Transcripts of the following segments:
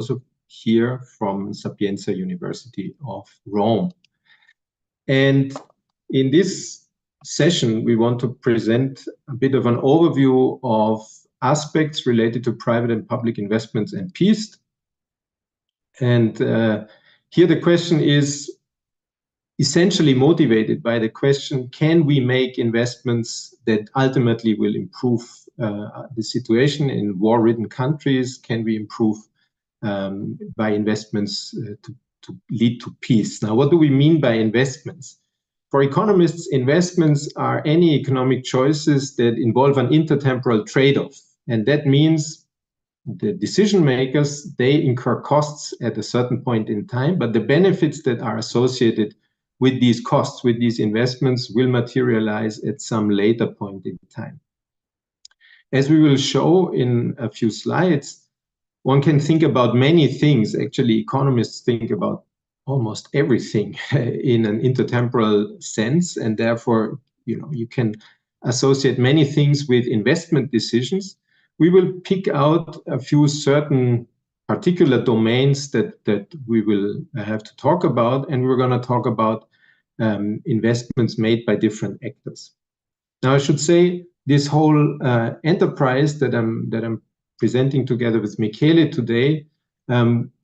also here from Sapienza University of Rome. And in this session, we want to present a bit of an overview of aspects related to private and public investments and peace. And here the question is essentially motivated by the question, can we make investments that ultimately will improve the situation in war-ridden countries? Can we improve by investments to lead to peace? Now, what do we mean by investments? For economists, investments are any economic choices that involve an intertemporal trade-off. And that means the decision makers, they incur costs at a certain point in time, but the benefits that are associated with these costs, with these investments, will materialize at some later point in time. As we will show in a few slides, one can think about many things. Actually, economists think about almost everything in an intertemporal sense, and therefore, you can associate many things with investment decisions. We will pick out a few certain particular domains that we will have to talk about, and we're going to talk about investments made by different actors. Now, I should say this whole enterprise that I'm presenting together with Michele today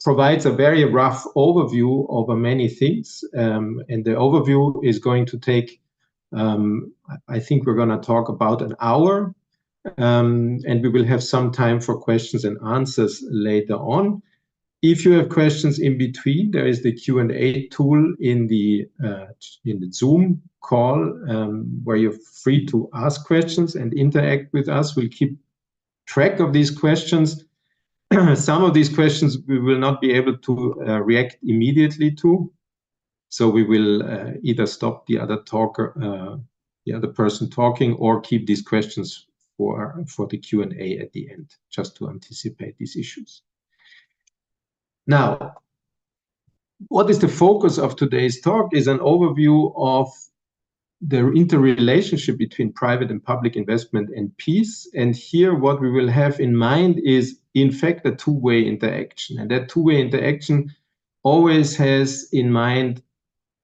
provides a very rough overview over many things, and the overview is going to take, I think we're going to talk about an hour, and we will have some time for questions and answers later on. If you have questions in between, there is the Q&A tool in the Zoom call where you're free to ask questions and interact with us. We'll keep track of these questions. Some of these questions we will not be able to react immediately to, so we will either stop the other talker, the other person talking, or keep these questions for the Q&A at the end, just to anticipate these issues. Now, what is the focus of today's talk is an overview of the interrelationship between private and public investment and peace. And here what we will have in mind is, in fact, a two-way interaction. And that two-way interaction always has in mind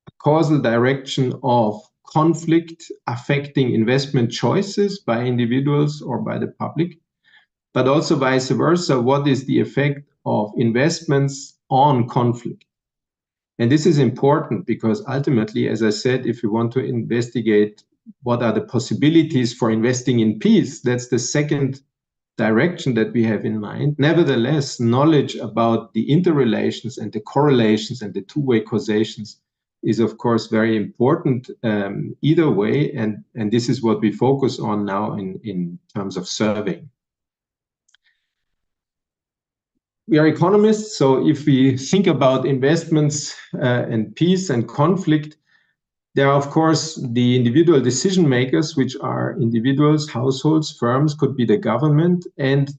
a causal direction of conflict affecting investment choices by individuals or by the public, but also vice versa. What is the effect of investments on conflict? And this is important because ultimately, as I said, if we want to investigate what are the possibilities for investing in peace, that's the second direction that we have in mind. Nevertheless, knowledge about the interrelations and the correlations and the two-way causations is, of course, very important either way. And this is what we focus on now in terms of surveying. We are economists, so if we think about investments and peace and conflict, there are, of course, the individual decision makers, which are individuals, households, firms, could be the government. And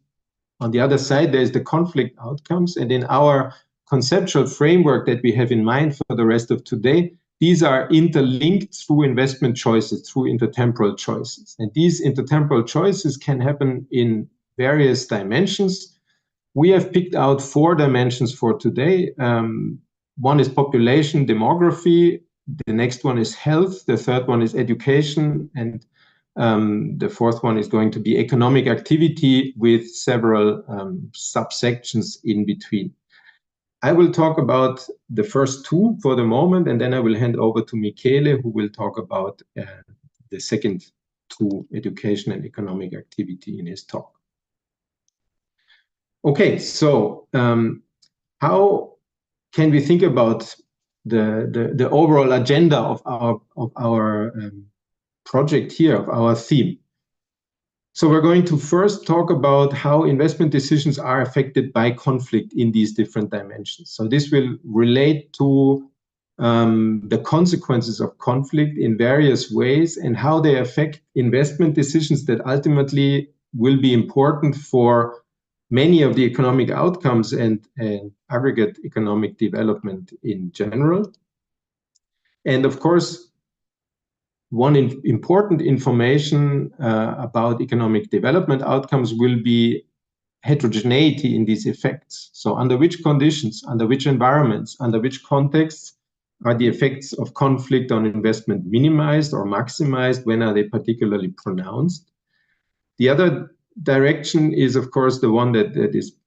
on the other side, there's the conflict outcomes. And in our conceptual framework that we have in mind for the rest of today, these are interlinked through investment choices, through intertemporal choices. And these intertemporal choices can happen in various dimensions. We have picked out 4 dimensions for today. One is population, demography. The next one is health. The third one is education. And the fourth one is going to be economic activity with several subsections in between. I will talk about the first 2 for the moment, and then I will hand over to Michele, who will talk about the second 2, education and economic activity, in his talk. Okay, so how can we think about the overall agenda of our project here, of our theme? So we're going to first talk about how investment decisions are affected by conflict in these different dimensions. So this will relate to the consequences of conflict in various ways and how they affect investment decisions that ultimately will be important for many of the economic outcomes and aggregate economic development in general. And of course, one important information about economic development outcomes will be heterogeneity in these effects. So under which conditions, under which environments, under which contexts are the effects of conflict on investment minimized or maximized? When are they particularly pronounced? The other direction is, of course, the one that is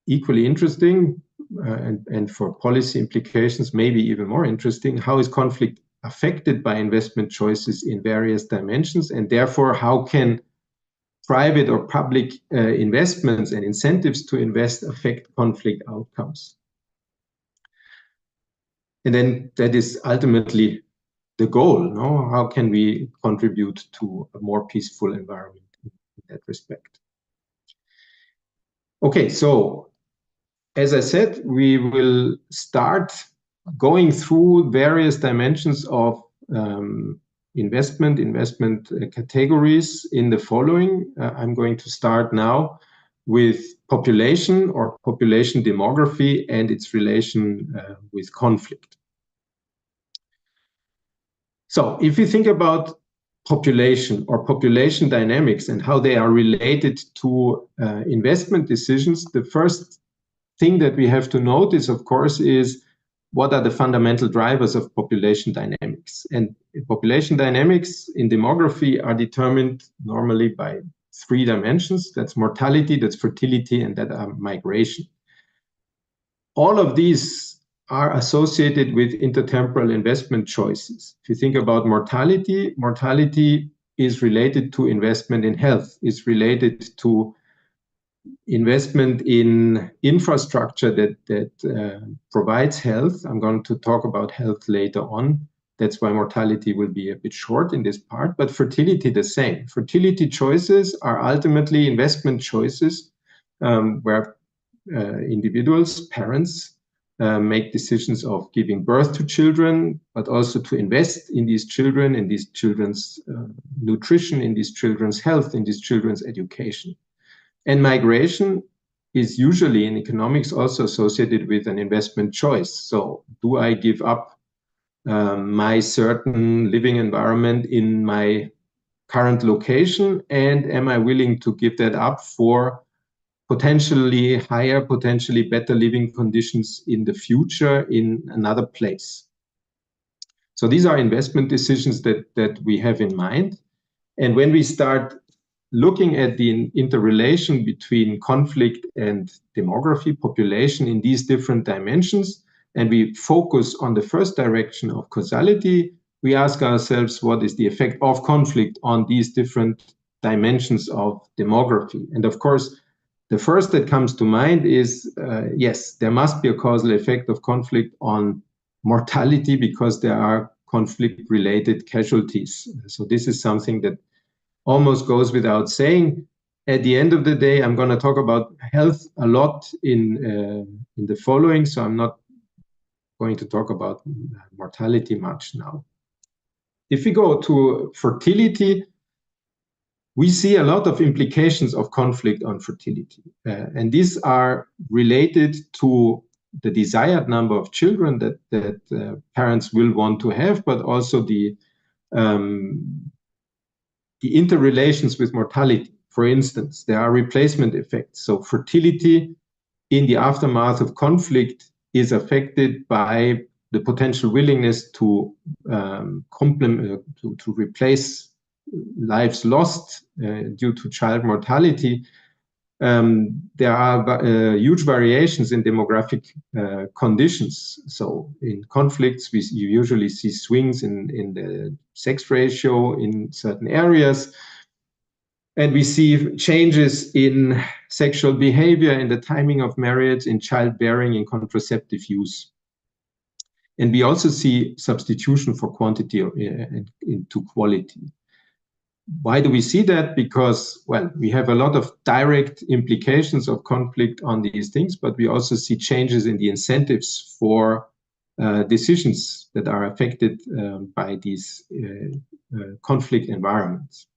equally interesting and for policy implications, maybe even more interesting. How is conflict affected by investment choices in various dimensions? And therefore, how can private or public investments and incentives to invest affect conflict outcomes? And then that is ultimately the goal, no? How can we contribute to a more peaceful environment in that respect? Okay, so as I said, we will start going through various dimensions of investment categories in the following. I'm going to start now with population or population demography and its relation with conflict. So if you think about population or population dynamics and how they are related to investment decisions, the first thing that we have to notice, of course, is what are the fundamental drivers of population dynamics. And population dynamics in demography are determined normally by 3 dimensions. That's mortality, that's fertility, and that are migration. All of these are associated with intertemporal investment choices. If you think about mortality, mortality is related to investment in health, is related to investment in infrastructure that provides health. I'm going to talk about health later on. That's why mortality will be a bit short in this part, but fertility the same. Fertility choices are ultimately investment choices where individuals, parents, make decisions of giving birth to children, but also to invest in these children, in these children's nutrition, in these children's health, in these children's education. And migration is usually in economics also associated with an investment choice. So do I give up my certain living environment in my current location, and am I willing to give that up for potentially higher, potentially better living conditions in the future in another place? So these are investment decisions that we have in mind. And when we start looking at the interrelation between conflict and demography, population in these different dimensions, and we focus on the first direction of causality, we ask ourselves, what is the effect of conflict on these different dimensions of demography? And of course, the first that comes to mind is, yes, there must be a causal effect of conflict on mortality because there are conflict-related casualties. So this is something that almost goes without saying. At the end of the day, I'm going to talk about health a lot in the following, so I'm not going to talk about mortality much now. If we go to fertility, we see a lot of implications of conflict on fertility. And these are related to the desired number of children that parents will want to have, but also the interrelations with mortality. For instance, there are replacement effects. So fertility in the aftermath of conflict is affected by the potential willingness to replace lives lost due to child mortality. There are huge variations in demographic conditions. So in conflicts, you usually see swings in the sex ratio in certain areas. And we see changes in sexual behavior, in the timing of marriage, in childbearing, in contraceptive use. And we also see substitution for quantity into quality. Why do we see that? Because, well, we have a lot of direct implications of conflict on these things, but we also see changes in the incentives for decisions that are affected by these conflict environments.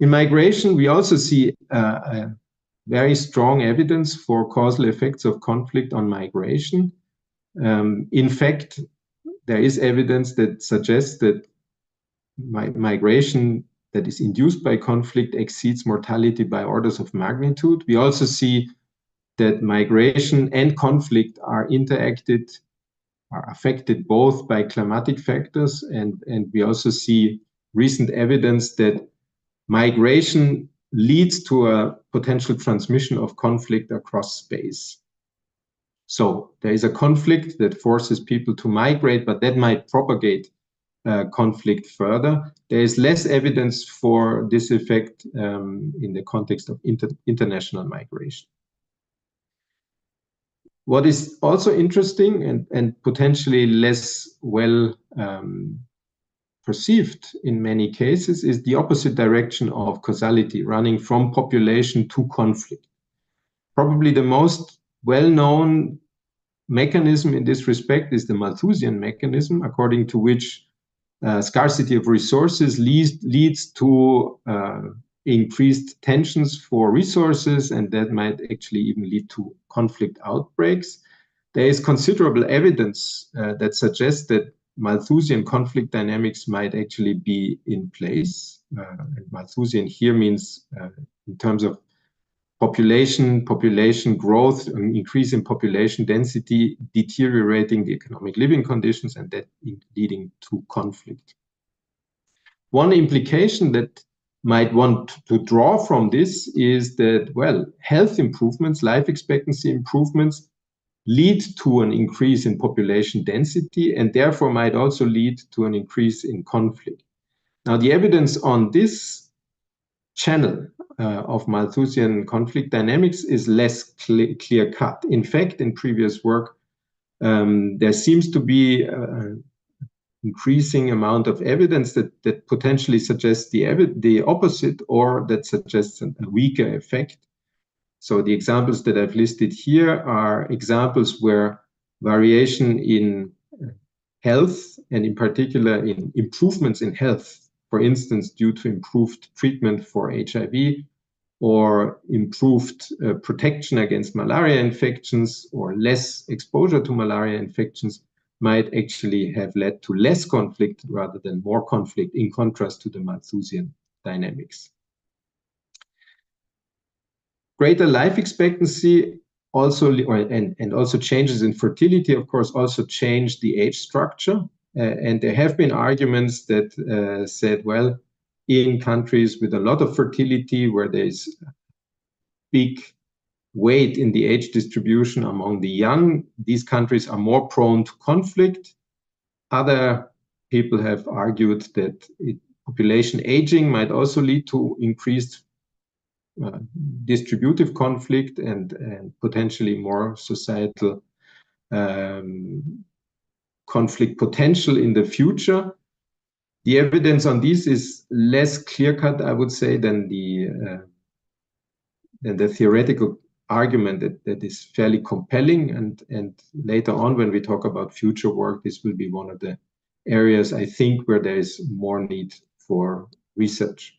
In migration, we also see very strong evidence for causal effects of conflict on migration. In fact, there is evidence that suggests that migration that is induced by conflict exceeds mortality by orders of magnitude. We also see that migration and conflict are affected both by climatic factors, and we also see recent evidence that migration leads to a potential transmission of conflict across space. So there is a conflict that forces people to migrate, but that might propagate conflict further. There is less evidence for this effect in the context of international migration. What is also interesting and potentially less well perceived in many cases is the opposite direction of causality, running from population to conflict. Probably the most well-known mechanism in this respect is the Malthusian mechanism, according to which scarcity of resources leads to increased tensions for resources, and that might actually even lead to conflict outbreaks. There is considerable evidence that suggests that Malthusian conflict dynamics might actually be in place. And Malthusian here means in terms of population growth, an increase in population density, deteriorating the economic living conditions, and that leading to conflict. One implication that might want to draw from this is that, well, health improvements, life expectancy improvements lead to an increase in population density and therefore might also lead to an increase in conflict. Now, the evidence on this channel of Malthusian conflict dynamics is less clear-cut. In fact, in previous work, there seems to be an increasing amount of evidence that potentially suggests the opposite, or that suggests a weaker effect. So the examples that I've listed here are examples where variation in health, and in particular in improvements in health, for instance, due to improved treatment for HIV or improved protection against malaria infections or less exposure to malaria infections, might actually have led to less conflict rather than more conflict, in contrast to the Malthusian dynamics. Greater life expectancy also, and also changes in fertility, of course, also change the age structure. And there have been arguments that said, well, in countries with a lot of fertility, where there's big weight in the age distribution among the young, these countries are more prone to conflict. Other people have argued that population aging might also lead to increased distributive conflict and potentially more societal conflict potential in the future. The evidence on this is less clear-cut, I would say, than the theoretical argument that is fairly compelling. And later on, when we talk about future work, this will be one of the areas, I think, where there is more need for research.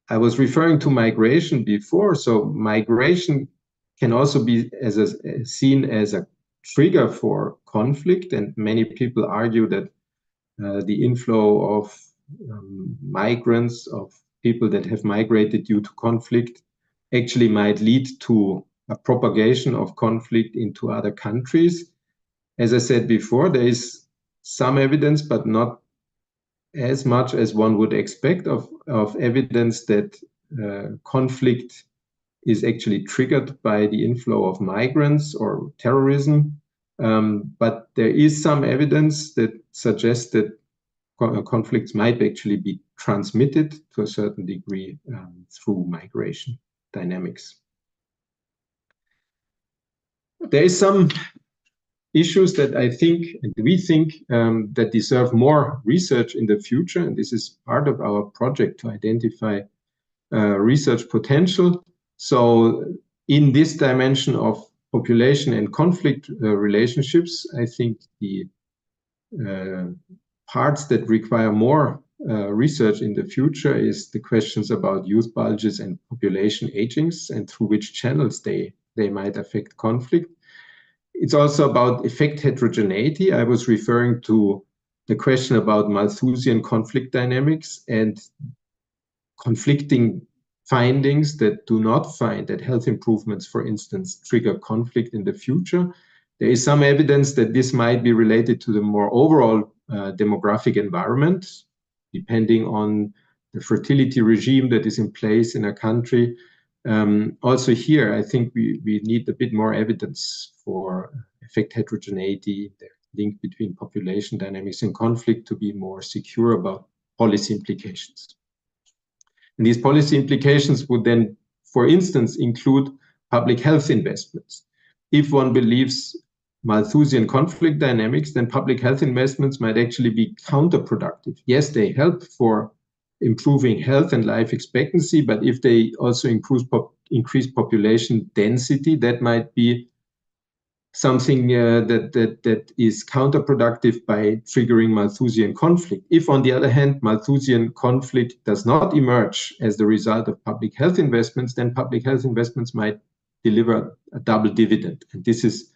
I was referring to migration before, so migration can also be seen as a trigger for conflict, and many people argue that the inflow of migrants, of people that have migrated due to conflict, actually might lead to a propagation of conflict into other countries. As I said before, there is some evidence, but not as much as one would expect, of evidence that conflict is actually triggered by the inflow of migrants or terrorism. But there is some evidence that suggests that conflicts might actually be transmitted to a certain degree through migration dynamics. There is some issues that I think, and we think, that deserve more research in the future, and this is part of our project to identify research potential. So in this dimension of population and conflict relationships, I think the parts that require more research in the future is the questions about youth bulges and population agings, and through which channels they might affect conflict. It's also about effect heterogeneity. I was referring to the question about Malthusian conflict dynamics and conflicting findings that do not find that health improvements, for instance, trigger conflict in the future. There is some evidence that this might be related to the more overall demographic environment, depending on the fertility regime that is in place in a country. Also here, I think we need a bit more evidence for effect heterogeneity, the link between population dynamics and conflict, to be more secure about policy implications. And these policy implications would then, for instance, include public health investments. If one believes Malthusian conflict dynamics, then public health investments might actually be counterproductive. Yes, they help for improving health and life expectancy, but if they also increase population density, that might be something that is counterproductive by triggering Malthusian conflict. If, on the other hand, Malthusian conflict does not emerge as the result of public health investments, then public health investments might deliver a double dividend. And this is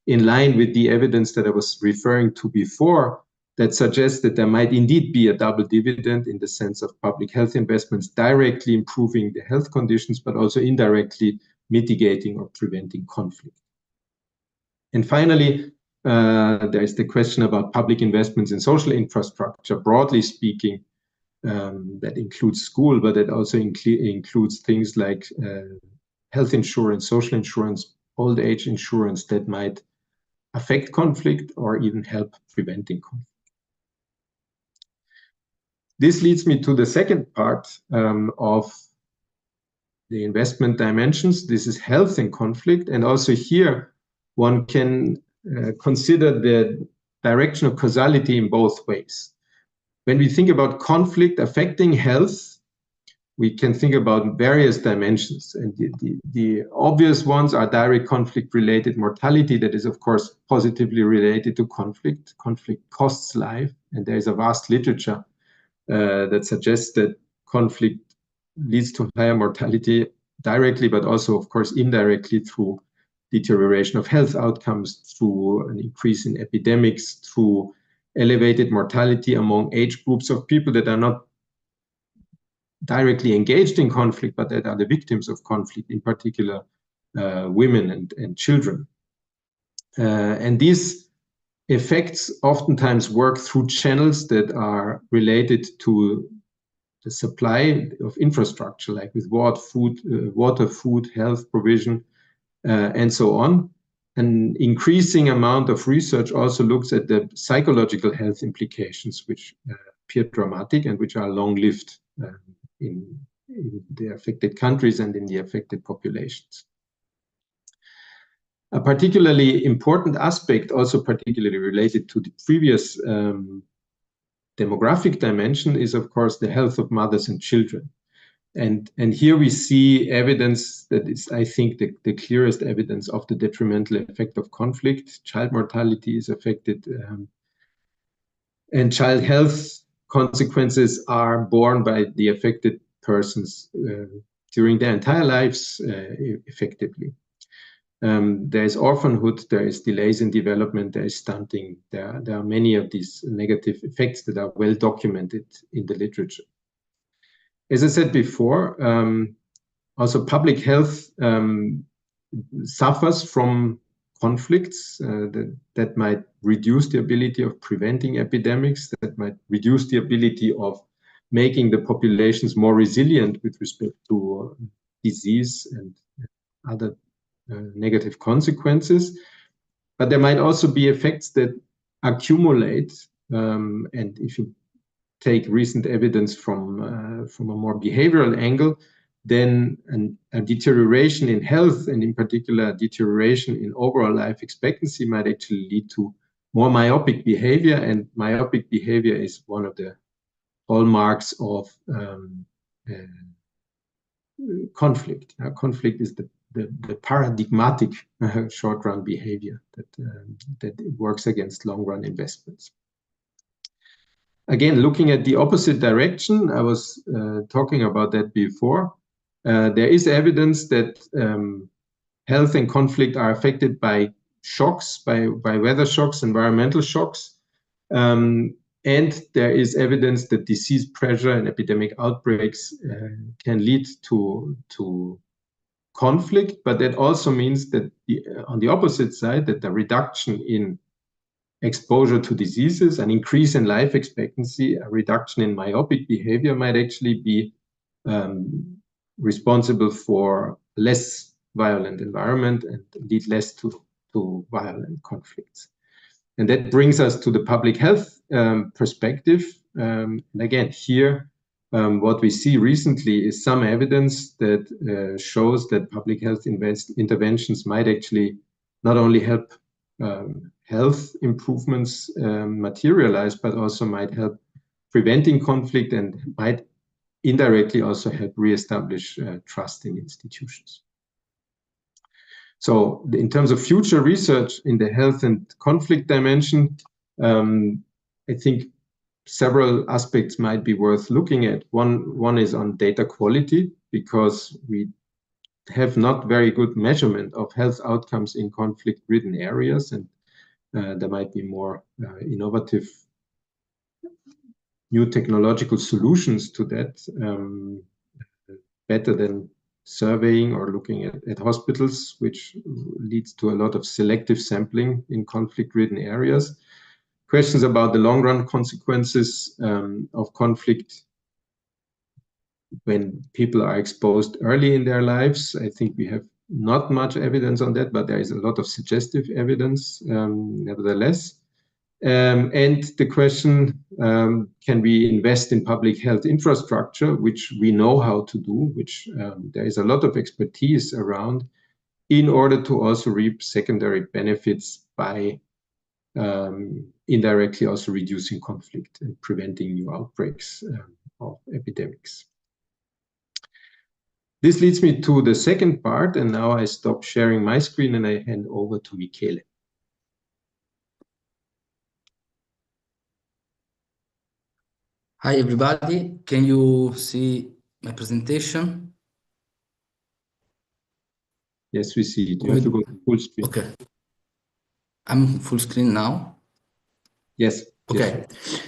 in line with the evidence that I was referring to before, that suggests that there might indeed be a double dividend in the sense of public health investments directly improving the health conditions, but also indirectly mitigating or preventing conflict. And finally, there is the question about public investments in social infrastructure, broadly speaking. That includes school, but it also includes things like health insurance, social insurance, old age insurance that might affect conflict or even help preventing conflict. This leads me to the second part of the investment dimensions. This is health and conflict, and also here one can consider the direction of causality in both ways. When we think about conflict affecting health, we can think about various dimensions. And the obvious ones are direct conflict-related mortality that is, of course, positively related to conflict. Conflict costs life, and there is a vast literature that suggests that conflict leads to higher mortality directly, but also, of course, indirectly through deterioration of health outcomes, through an increase in epidemics, through elevated mortality among age groups of people that are not directly engaged in conflict, but that are the victims of conflict, in particular women and children. And these effects oftentimes work through channels that are related to the supply of infrastructure, like with water, food, health provision, and so on. An increasing amount of research also looks at the psychological health implications, which appear dramatic and which are long-lived in the affected countries and in the affected populations. A particularly important aspect, also particularly related to the previous demographic dimension, is, of course, the health of mothers and children. And here we see evidence that is, I think, the clearest evidence of the detrimental effect of conflict. Child mortality is affected, and child health consequences are borne by the affected persons during their entire lives, effectively. There is orphanhood, there is delays in development, there is stunting. There are many of these negative effects that are well documented in the literature. As I said before, also public health suffers from conflicts that might reduce the ability of preventing epidemics, that might reduce the ability of making the populations more resilient with respect to disease and other negative consequences. But there might also be effects that accumulate, and if you take recent evidence from a more behavioral angle, then a deterioration in health, and in particular a deterioration in overall life expectancy, might actually lead to more myopic behavior, and myopic behavior is one of the hallmarks of conflict. Conflict is the paradigmatic short-run behavior that works against long-run investments. Again, looking at the opposite direction, I was talking about that before. There is evidence that health and conflict are affected by shocks, by weather shocks, environmental shocks. And there is evidence that disease pressure and epidemic outbreaks can lead to conflict, but that also means that on the opposite side, that the reduction in exposure to diseases, an increase in life expectancy, a reduction in myopic behavior might actually be responsible for less violent environment and lead less to violent conflicts. And that brings us to the public health perspective. And again, here, what we see recently is some evidence that shows that public health interventions might actually not only help health improvements materialize, but also might help preventing conflict and might indirectly also help reestablish trust in institutions. So in terms of future research in the health and conflict dimension, I think several aspects might be worth looking at. One is on data quality, because we have not very good measurement of health outcomes in conflict-ridden areas, and there might be more innovative new technological solutions to that, better than surveying or looking at hospitals, which leads to a lot of selective sampling in conflict-ridden areas. Questions about the long-run consequences of conflict when people are exposed early in their lives. I think we have not much evidence on that, but there is a lot of suggestive evidence nevertheless. And the question, can we invest in public health infrastructure, which we know how to do, which there is a lot of expertise around, in order to also reap secondary benefits by indirectly also reducing conflict and preventing new outbreaks of epidemics. This leads me to the second part, and now I stop sharing my screen and I hand over to Michele. Hi, everybody. Can you see my presentation? Yes, we see it. You have to go to full screen. Okay. I'm full screen now? Yes. Okay. Yes.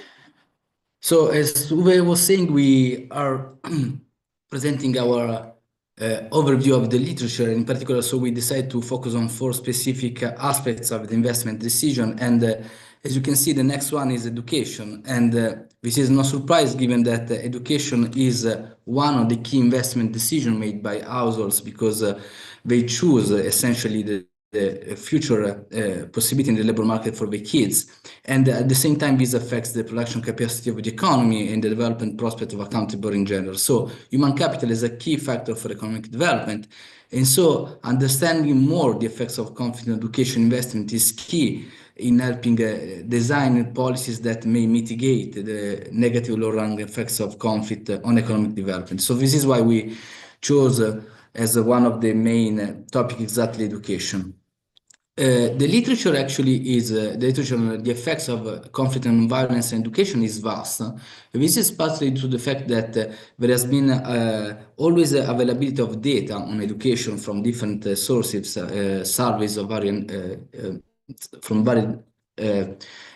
So as Uwe was saying, we are presenting our overview of the literature in particular. So we decided to focus on 4 specific aspects of the investment decision. And as you can see, the next one is education. And this is no surprise, given that education is one of the key investment decisions made by households, because they choose essentially the future possibility in the labor market for the kids. And at the same time, this affects the production capacity of the economy and the development prospect of a country in general. So human capital is a key factor for economic development. And so understanding more the effects of conflict in education investment is key in helping design policies that may mitigate the negative long-run effects of conflict on economic development. So this is why we chose as one of the main topics exactly education. The literature actually is, the literature on the effects of conflict and violence in education is vast. This is partly due to the fact that there has been always availability of data on education from different sources, surveys of from various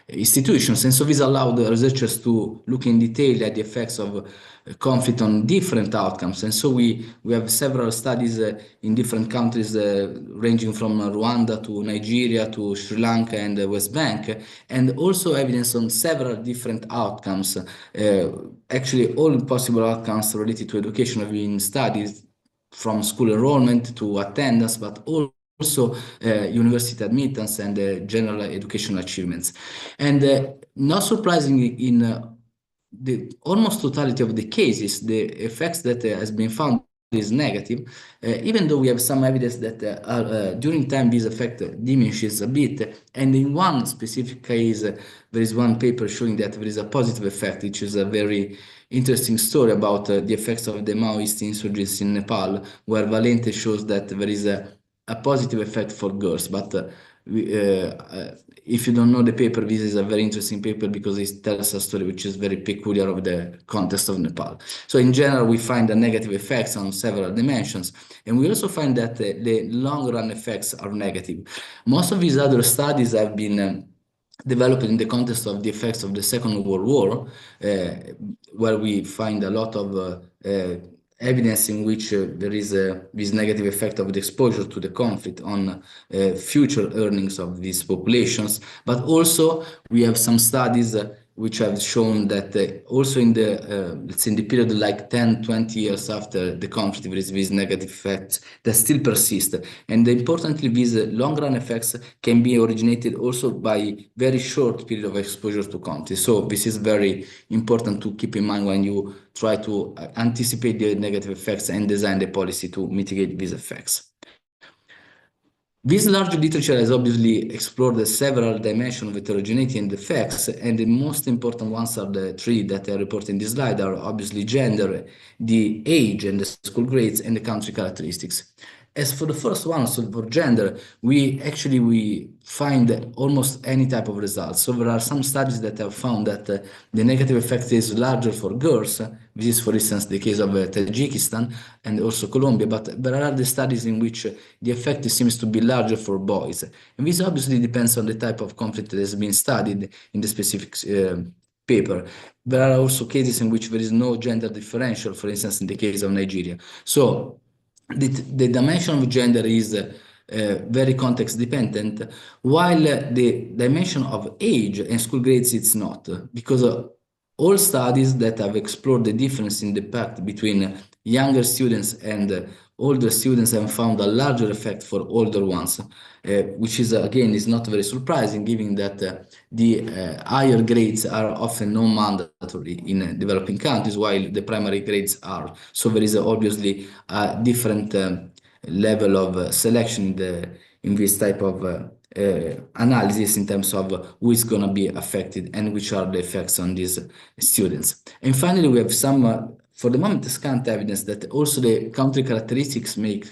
institutions. And so this allowed the researchers to look in detail at the effects of conflict on different outcomes. And so we have several studies in different countries, ranging from Rwanda to Nigeria to Sri Lanka and the West Bank, and also evidence on several different outcomes. Actually, all possible outcomes related to education have been studied, from school enrollment to attendance, but also university admittance and general educational achievements. And not surprisingly, in the almost totality of the cases, the effects that has been found is negative, even though we have some evidence that during time this effect diminishes a bit. And in one specific case, there is one paper showing that there is a positive effect, which is a very interesting story about the effects of the Maoist insurgency in Nepal, where Valente shows that there is a positive effect for girls. But if you don't know the paper, this is a very interesting paper because it tells a story which is very peculiar of the context of Nepal. So in general, we find the negative effects on several dimensions. And we also find that the long-run effects are negative. Most of these other studies have been developed in the context of the effects of the Second World War, where we find a lot of evidence in which there is this negative effect of the exposure to the conflict on future earnings of these populations. But also we have some studies which have shown that also in the, let's say in the period like 10, 20 years after the conflict, there is these negative effects that still persist. And importantly, these long-run effects can be originated also by very short period of exposure to conflict. So this is very important to keep in mind when you try to anticipate the negative effects and design the policy to mitigate these effects. This large literature has obviously explored several dimensions of heterogeneity and effects, and the most important ones are the three that I report in this slide are obviously gender, the age and the school grades, and the country characteristics. As for the first one, so for gender, we find almost any type of results. So there are some studies that have found that the negative effect is larger for girls. This is, for instance, the case of Tajikistan and also Colombia, but there are other studies in which the effect seems to be larger for boys. And this obviously depends on the type of conflict that has been studied in the specific paper. There are also cases in which there is no gender differential, for instance, in the case of Nigeria. So the dimension of gender is very context dependent, while the dimension of age and school grades it's not, because all studies that have explored the difference in the impact between younger students and older students have found a larger effect for older ones, which is again is not very surprising, given that the higher grades are often non-mandatory in developing countries, while the primary grades are. So there is obviously a different level of selection in this type of analysis in terms of who is going to be affected and which are the effects on these students. And finally, we have some, for the moment, scant evidence that also the country characteristics make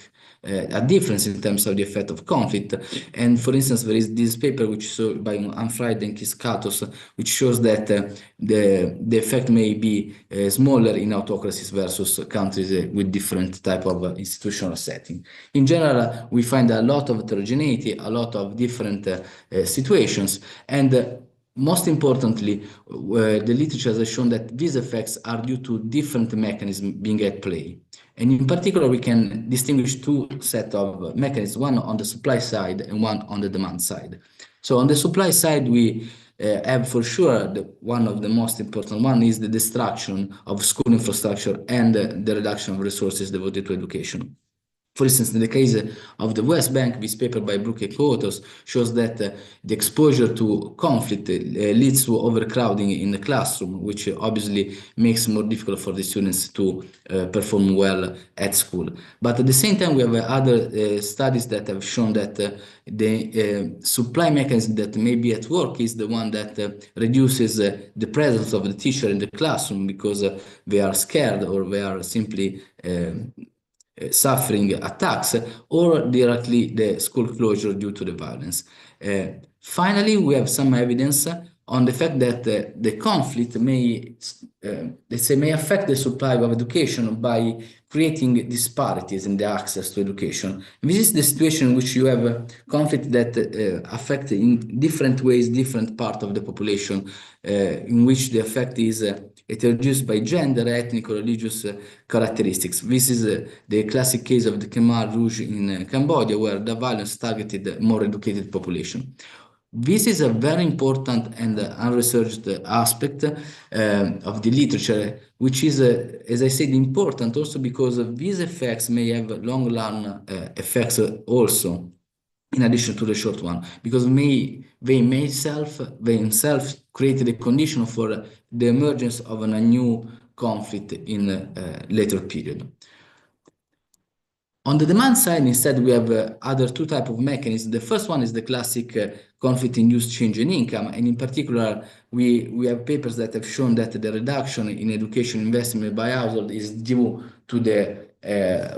a difference in terms of the effect of conflict. And for instance, there is this paper which is by Anfried and Kiskatos, which shows that the effect may be smaller in autocracies versus countries with different type of institutional setting. In general, we find a lot of heterogeneity, a lot of different situations, and most importantly, the literature has shown that these effects are due to different mechanisms being at play. And in particular, we can distinguish two sets of mechanisms, one on the supply side and one on the demand side. So on the supply side, we have for sure one of the most important one is the destruction of school infrastructure and the reduction of resources devoted to education. For instance, in the case of the West Bank, this paper by Brook and co-authors shows that the exposure to conflict leads to overcrowding in the classroom, which obviously makes it more difficult for the students to perform well at school. But at the same time, we have other studies that have shown that the supply mechanism that may be at work is the one that reduces the presence of the teacher in the classroom because they are scared or they are simply suffering attacks, or directly the school closure due to the violence. Finally, we have some evidence on the fact that the conflict may, let's say, may affect the supply of education by creating disparities in the access to education. And this is the situation in which you have a conflict that affect in different ways different part of the population, in which the effect is heterogeneous by gender, ethnic, or religious characteristics. This is the classic case of the Khmer Rouge in Cambodia, where the violence targeted more educated population. This is a very important and unresearched aspect of the literature, which is, as I said, important also because these effects may have long-run effects also, in addition to the short one, because they themselves create the condition for the emergence of a new conflict in a later period. On the demand side, instead, we have other two types of mechanisms. The first one is the classic conflict-induced change in income, and in particular, we have papers that have shown that the reduction in education investment by household is due to the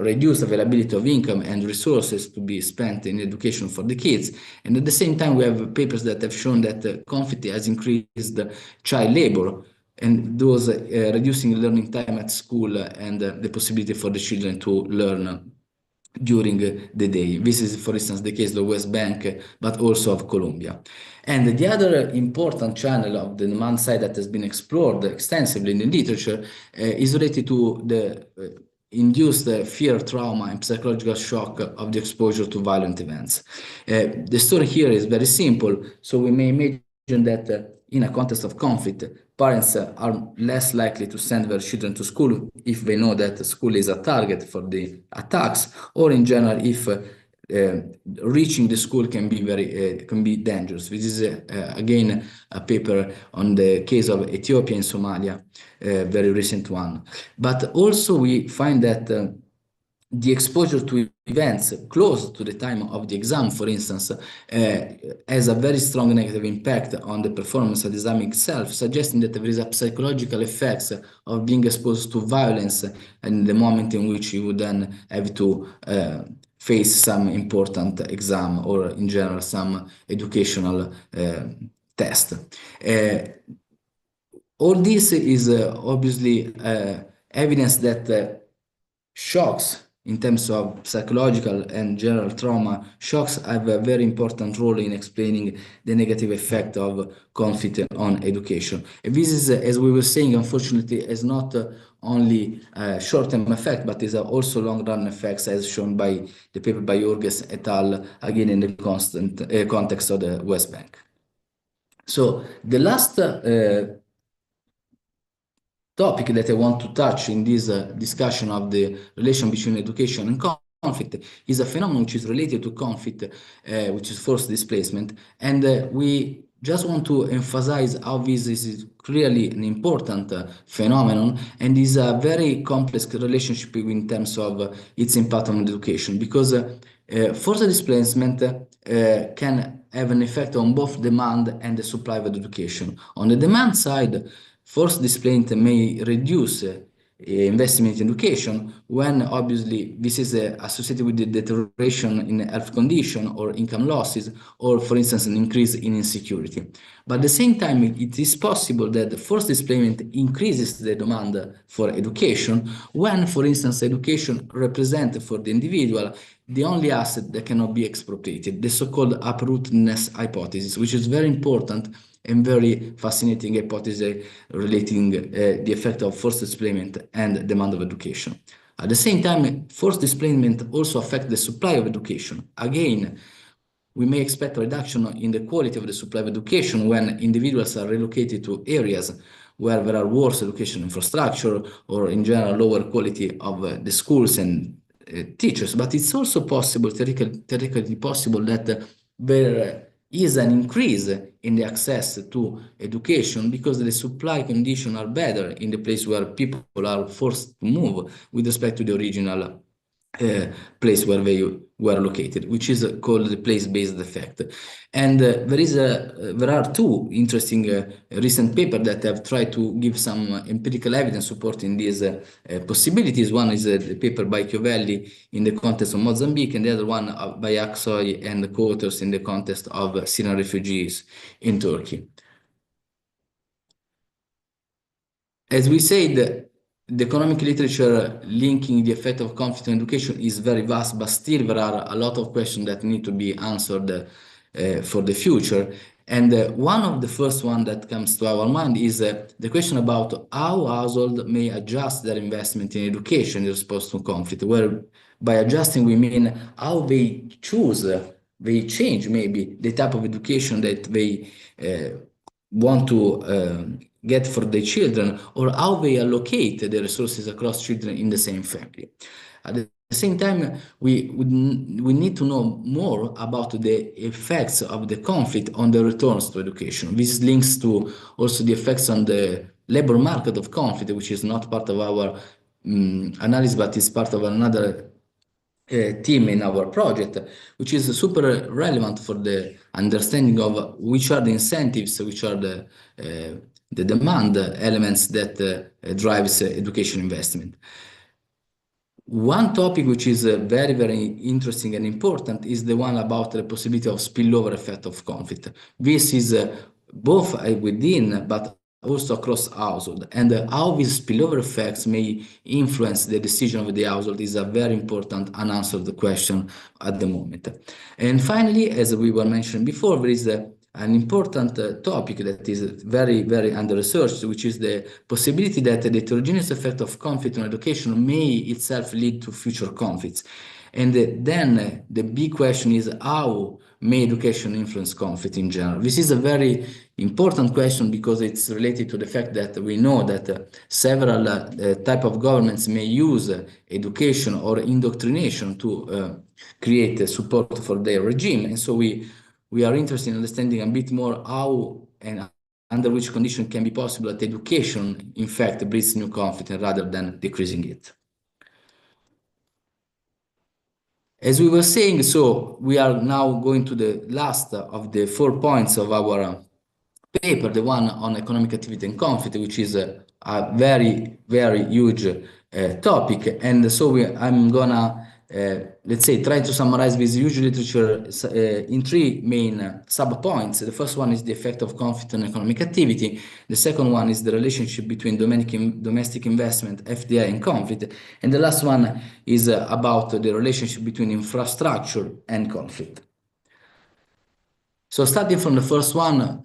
reduced availability of income and resources to be spent in education for the kids. And at the same time, we have papers that have shown that conflict has increased child labor, and those reducing learning time at school and the possibility for the children to learn during the day. This is, for instance, the case of the West Bank, but also of Colombia. And the other important channel of the demand side that has been explored extensively in the literature is related to the induced fear, trauma, and psychological shock of the exposure to violent events. The story here is very simple. So we may imagine that in a context of conflict, parents are less likely to send their children to school if they know that school is a target for the attacks, or in general, if reaching the school can be dangerous. This is again a paper on the case of Ethiopia and Somalia, very recent one. But also we find that the exposure to events close to the time of the exam, for instance, has a very strong negative impact on the performance of the exam itself, suggesting that there is a psychological effects of being exposed to violence and the moment in which you would then have to face some important exam or in general some educational test. All this is obviously evidence that shocks in terms of psychological and general trauma, shocks have a very important role in explaining the negative effect of conflict on education. And this is, as we were saying, unfortunately, is not only a short-term effect, but is also long-run effects, as shown by the paper by Jorges et al., again in the context of the West Bank. So the last topic that I want to touch in this discussion of the relation between education and conflict is a phenomenon which is related to conflict, which is forced displacement. And we just want to emphasize how this is clearly an important phenomenon and is a very complex relationship in terms of its impact on education, because forced displacement can have an effect on both demand and the supply of education. On the demand side, forced displacement may reduce investment in education when obviously this is associated with the deterioration in health condition or income losses, or for instance an increase in insecurity. But at the same time, it is possible that forced displacement increases the demand for education when, for instance, education represents for the individual the only asset that cannot be expropriated, the so-called uprootedness hypothesis, which is very important and very fascinating hypothesis relating the effect of forced displacement and demand of education. At the same time, forced displacement also affects the supply of education. Again, we may expect a reduction in the quality of the supply of education when individuals are relocated to areas where there are worse education infrastructure or in general lower quality of the schools and teachers. But it's also possible, theoretically possible, that there is an increase in the access to education because the supply conditions are better in the place where people are forced to move with respect to the original place where they were located, which is called the place-based effect. And there are two interesting recent papers that have tried to give some empirical evidence supporting these possibilities. One is the paper by Chiovelli in the context of Mozambique, and the other one by Aksoy and co-authors in the context of Syrian refugees in Turkey. As we said, the economic literature linking the effect of conflict on education is very vast, but still there are a lot of questions that need to be answered for the future. And one of the first one that comes to our mind is the question about how households may adjust their investment in education in response to conflict, where by adjusting we mean how they choose, they change maybe the type of education that they want to get for their children, or how they allocate the resources across children in the same family. At the same time, we need to know more about the effects of the conflict on the returns to education. This links to also the effects on the labor market of conflict, which is not part of our analysis, but is part of another team in our project, which is super relevant for the understanding of which are the incentives, which are the demand elements that drives education investment. One topic which is very, very interesting and important is the one about the possibility of spillover effect of conflict. This is both within, but also across household. And how these spillover effects may influence the decision of the household is a very important unanswered question at the moment. And finally, as we were mentioning before, there is an important topic that is very, very under-researched, which is the possibility that the heterogeneous effect of conflict on education may itself lead to future conflicts. And then the big question is, how may education influence conflict in general? This is a very important question because it's related to the fact that we know that several type of governments may use education or indoctrination to create support for their regime. And so we are interested in understanding a bit more how and under which condition can be possible that education, in fact, breeds new conflict rather than decreasing it. As we were saying, so we are now going to the last of the 4 points of our paper, the one on economic activity and conflict, which is a very, very huge topic. And so I'm gonna, let's say, try to summarize this huge literature in 3 main sub-points. The first one is the effect of conflict on economic activity. The second one is the relationship between domestic investment, FDI, and conflict. And the last one is about the relationship between infrastructure and conflict. So starting from the first one,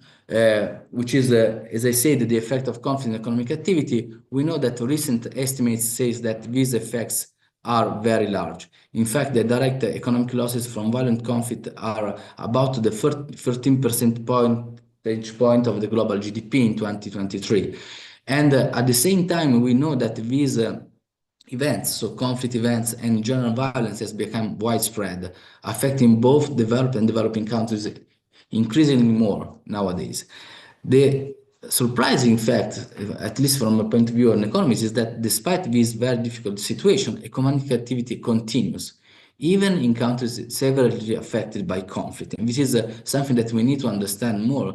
which is, as I said, the effect of conflict in economic activity, we know that recent estimates says that these effects are very large. In fact, the direct economic losses from violent conflict are about the 13 percentage point of the global GDP in 2023. And at the same time, we know that these events, so conflict events and general violence has become widespread, affecting both developed and developing countries increasingly more nowadays. The surprising fact, at least from a point of view on economies, is that despite this very difficult situation, economic activity continues, even in countries severely affected by conflict. And this is something that we need to understand more,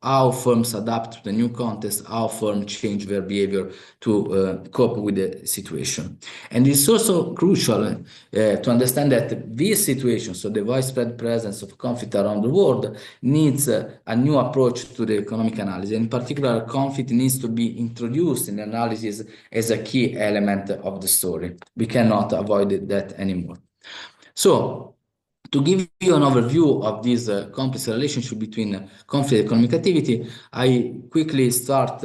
how firms adapt to the new context, how firms change their behavior to cope with the situation. And it's also crucial to understand that this situation, so the widespread presence of conflict around the world, needs a new approach to the economic analysis. In particular, conflict needs to be introduced in the analysis as a key element of the story. We cannot avoid that anymore. So, to give you an overview of this complex relationship between conflict and economic activity, I quickly start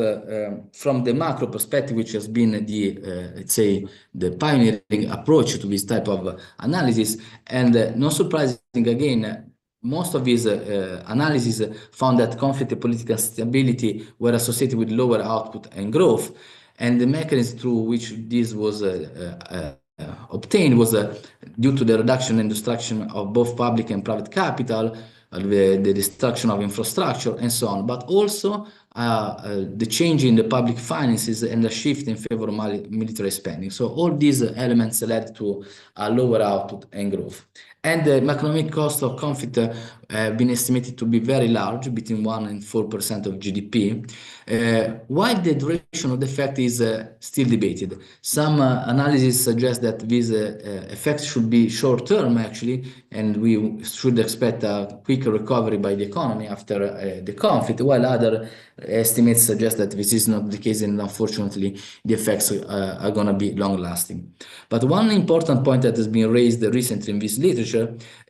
from the macro perspective, which has been the, let's say, the pioneering approach to this type of analysis. And not surprising again, most of these analyses found that conflict and political stability were associated with lower output and growth. And the mechanism through which this was obtained was due to the reduction and destruction of both public and private capital, the destruction of infrastructure, and so on, but also the change in the public finances and the shift in favor of military spending. So all these elements led to a lower output and growth. And the economic cost of conflict have been estimated to be very large, between 1% and 4% of GDP, while the duration of the effect is still debated. Some analysis suggest that these effects should be short-term, actually, and we should expect a quicker recovery by the economy after the conflict, while other estimates suggest that this is not the case, and unfortunately, the effects are going to be long-lasting. But one important point that has been raised recently in this literature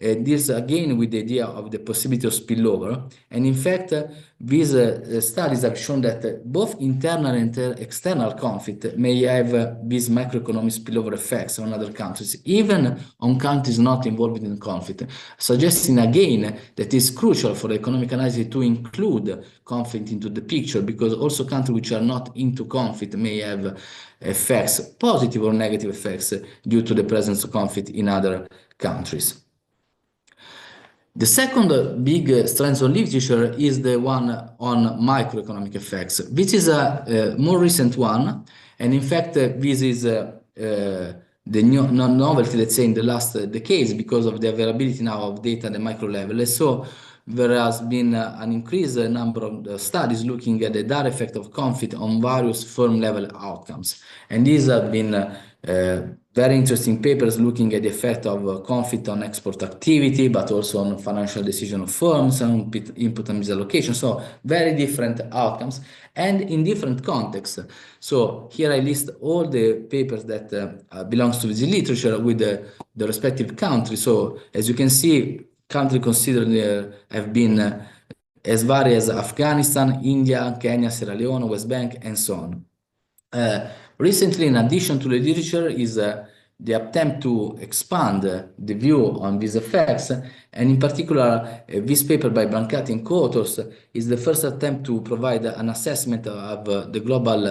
deals again with the idea of the possibility of spillover. And in fact, these studies have shown that both internal and external conflict may have these macroeconomic spillover effects on other countries, even on countries not involved in conflict, suggesting again that it's crucial for economic analysis to include conflict into the picture, because also countries which are not into conflict may have effects, positive or negative effects, due to the presence of conflict in other countries. The second big strand of literature is the one on microeconomic effects. This is a more recent one, and in fact, this is the new novelty, let's say, in the last decades, because of the availability now of data at the micro level. And so there has been an increased number of studies looking at the direct effect of conflict on various firm level outcomes. And these have been very interesting papers looking at the effect of conflict on export activity, but also on financial decision of firms and input and misallocation. So very different outcomes and in different contexts. So here I list all the papers that belongs to this literature with the respective country. So as you can see, countries considered have been as varied as Afghanistan, India, Kenya, Sierra Leone, West Bank, and so on. Recently, in addition to the literature, is the attempt to expand the view on these effects, and in particular, this paper by Brancati and co-authors is the first attempt to provide an assessment of the global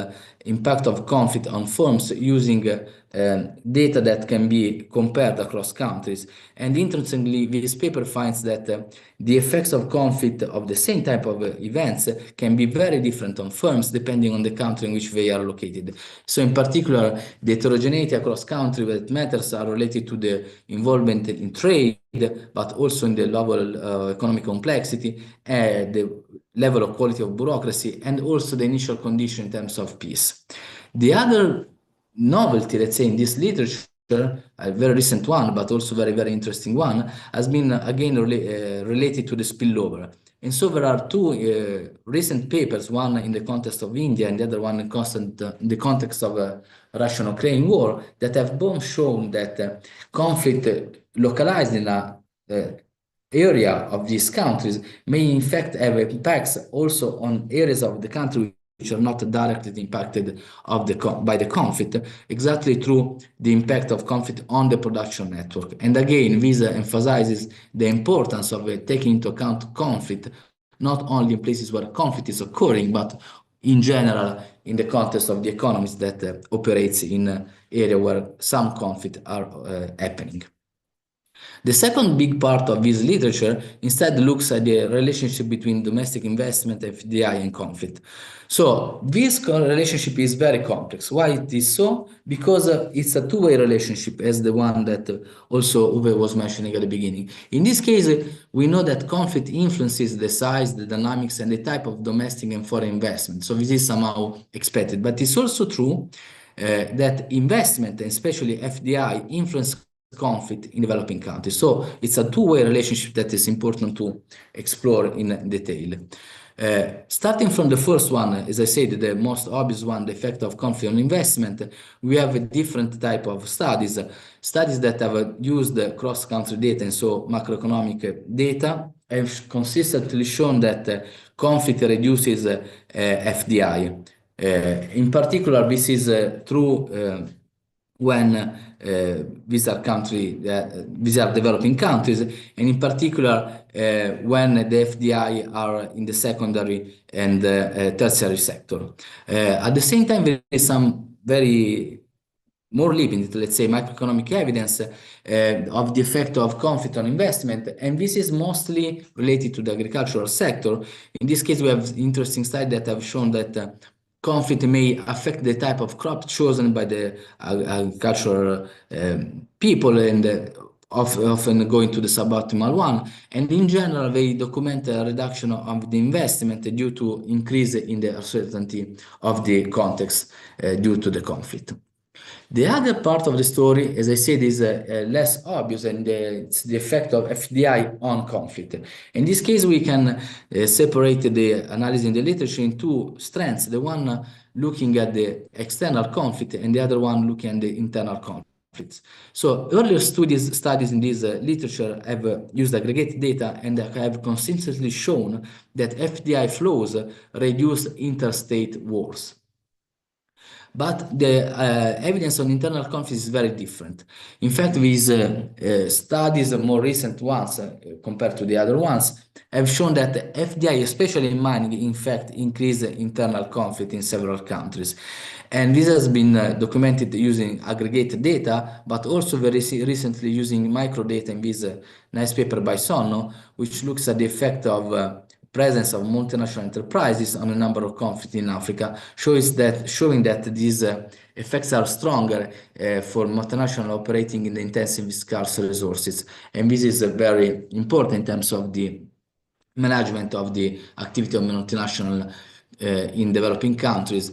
impact of conflict on firms using data that can be compared across countries. And interestingly, this paper finds that the effects of conflict of the same type of events can be very different on firms depending on the country in which they are located. So in particular, the heterogeneity across countries that matters are related to the involvement in trade, but also in the level of economic complexity, the level of quality of bureaucracy, and also the initial condition in terms of peace. The other novelty, let's say, in this literature, a very recent one, but also very, very interesting one, has been again related to the spillover. And so there are two recent papers, one in the context of India and the other one in the context of Russian-Ukraine war, that have both shown that conflict localized in a area of these countries may in fact have impacts also on areas of the country which are not directly impacted by the conflict, exactly through the impact of conflict on the production network. And again, this emphasizes the importance of taking into account conflict, not only in places where conflict is occurring, but in general in the context of the economies that operates in area where some conflict are happening. The second big part of this literature instead looks at the relationship between domestic investment, FDI, and conflict. So this relationship is very complex. Why it is so? Because it's a two-way relationship, as the one that also Uwe was mentioning at the beginning. In this case, we know that conflict influences the size, the dynamics, and the type of domestic and foreign investment. So this is somehow expected. But it's also true that investment, and especially FDI, influence conflict in developing countries. So it's a two-way relationship that is important to explore in detail. Starting from the first one, as I said, the most obvious one, the effect of conflict on investment, we have a different type of studies that have used cross-country data, and so macroeconomic data have consistently shown that conflict reduces FDI. In particular, this is true when these are developing countries, and in particular when the FDI are in the secondary and tertiary sector. At the same time, there is some very more limited, let's say, macroeconomic evidence of the effect of conflict on investment, and this is mostly related to the agricultural sector. In this case, we have interesting studies that have shown that conflict may affect the type of crop chosen by the agricultural people, and often going to the suboptimal one. And in general, they document a reduction of the investment due to increase in the uncertainty of the context due to the conflict. The other part of the story, as I said, is less obvious, and it's the effect of FDI on conflict. In this case, we can separate the analysis in the literature in two strands, the one looking at the external conflict and the other one looking at the internal conflicts. So earlier studies in this literature have used aggregate data and have consistently shown that FDI flows reduce interstate wars. But the evidence on internal conflict is very different. In fact, these studies, more recent ones compared to the other ones, have shown that FDI, especially in mining, in fact, increase internal conflict in several countries. And this has been documented using aggregate data, but also very recently using microdata in this nice paper by Sonno, which looks at the effect of presence of multinational enterprises on a number of conflicts in Africa, showing that these effects are stronger for multinational operating in the intensive scarce resources. And this is very important in terms of the management of the activity of multinational in developing countries.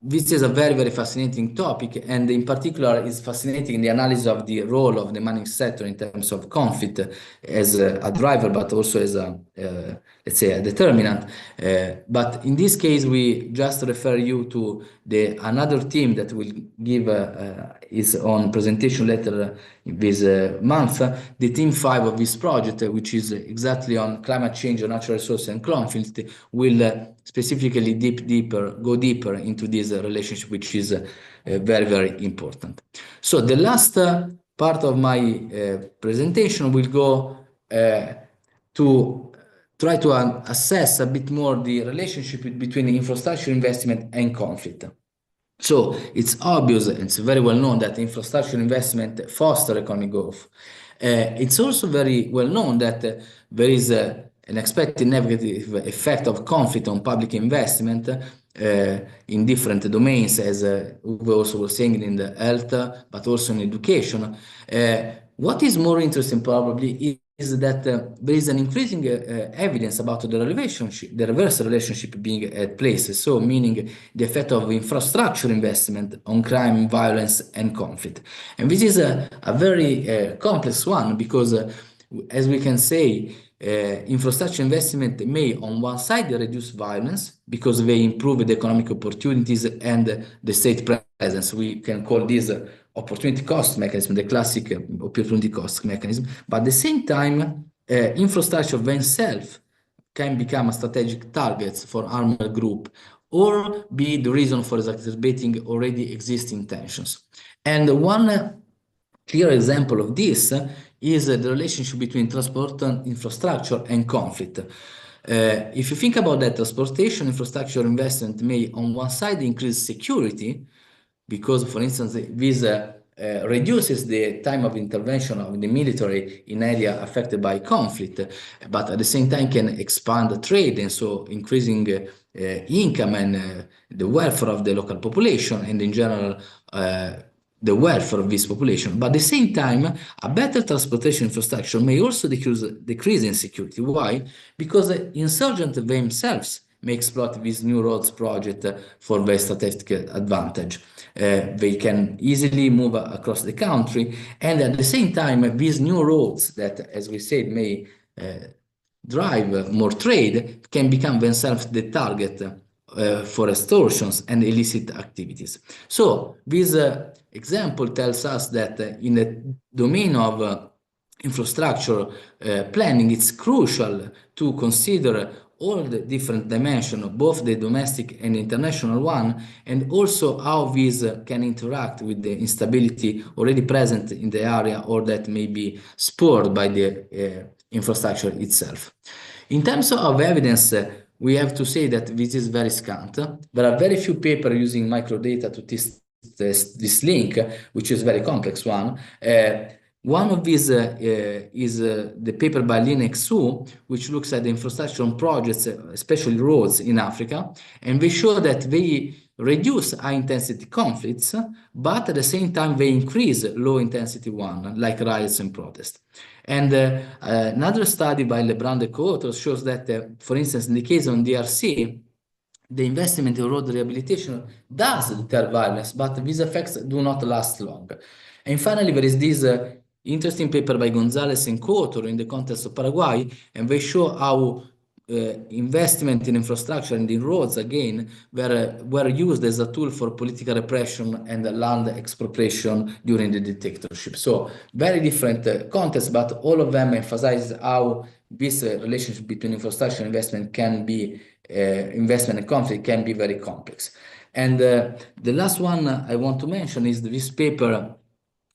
this is a very, very fascinating topic, and in particular, is fascinating the analysis of the role of the mining sector in terms of conflict as a driver, but also as a, let's say, a determinant. But in this case, we just refer you to another team that will give his own presentation later this month, the team 5 of this project, which is exactly on climate change, natural resources, and conflict, will specifically go deeper into this relationship, which is very, very important. So the last part of my presentation will go to try to assess a bit more the relationship between infrastructure investment and conflict. So it's obvious, and it's very well known that infrastructure investment foster economic growth. It's also very well known that there is an expected negative effect of conflict on public investment in different domains, as we also were saying in the health, but also in education. What is more interesting probably is that there is an increasing evidence about the reverse relationship being at place. So meaning the effect of infrastructure investment on crime, violence, and conflict. And this is a very complex one, because as we can say, infrastructure investment may on one side reduce violence because they improve the economic opportunities and the state presence. We can call this opportunity cost mechanism, the classic opportunity cost mechanism. But at the same time, infrastructure themselves can become a strategic targets for armed group, or be the reason for exacerbating already existing tensions. And one clear example of this is the relationship between transport and infrastructure and conflict. If you think about that, transportation infrastructure investment may on one side increase security, because, for instance, this reduces the time of intervention of the military in area affected by conflict, but at the same time can expand trade, and so increasing income and the welfare of the local population, and in general the welfare of this population. But at the same time, a better transportation infrastructure may also decrease insecurity. Why? Because insurgents themselves may exploit this new roads project for their strategic advantage. They can easily move across the country, and at the same time, these new roads that, as we said, may drive more trade, can become themselves the target for extortions and illicit activities. So this example tells us that in the domain of infrastructure planning, it's crucial to consider all the different dimensions, both the domestic and international one, and also how these can interact with the instability already present in the area, or that may be spurred by the infrastructure itself. In terms of evidence, we have to say that this is very scant. There are very few papers using microdata to test this link, which is a very complex one. One of these is the paper by Lin Xu, which looks at the infrastructure on projects, especially roads in Africa, and they show that they reduce high-intensity conflicts, but at the same time they increase low-intensity one, like riots and protests. And another study by Lebrun and co-authors shows that, for instance, in the case of DRC, the investment in road rehabilitation does deter violence, but these effects do not last long. And finally, there is this interesting paper by Gonzalez and co-author in the context of Paraguay, and they show how investment in infrastructure and in roads, again, were used as a tool for political repression and land expropriation during the dictatorship. So very different contexts, but all of them emphasize how this relationship between infrastructure and investment can be, investment and conflict can be very complex. And the last one I want to mention is this paper,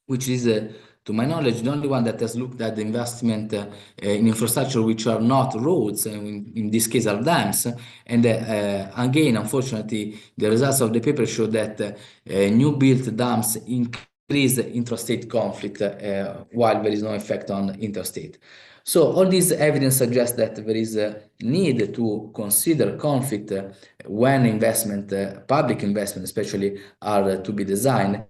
which is, to my knowledge, the only one that has looked at the investment in infrastructure which are not roads, and in this case are dams. And again, unfortunately, the results of the paper show that new built dams increase intrastate conflict while there is no effect on interstate. So all this evidence suggests that there is a need to consider conflict when investment, public investment especially, are to be designed.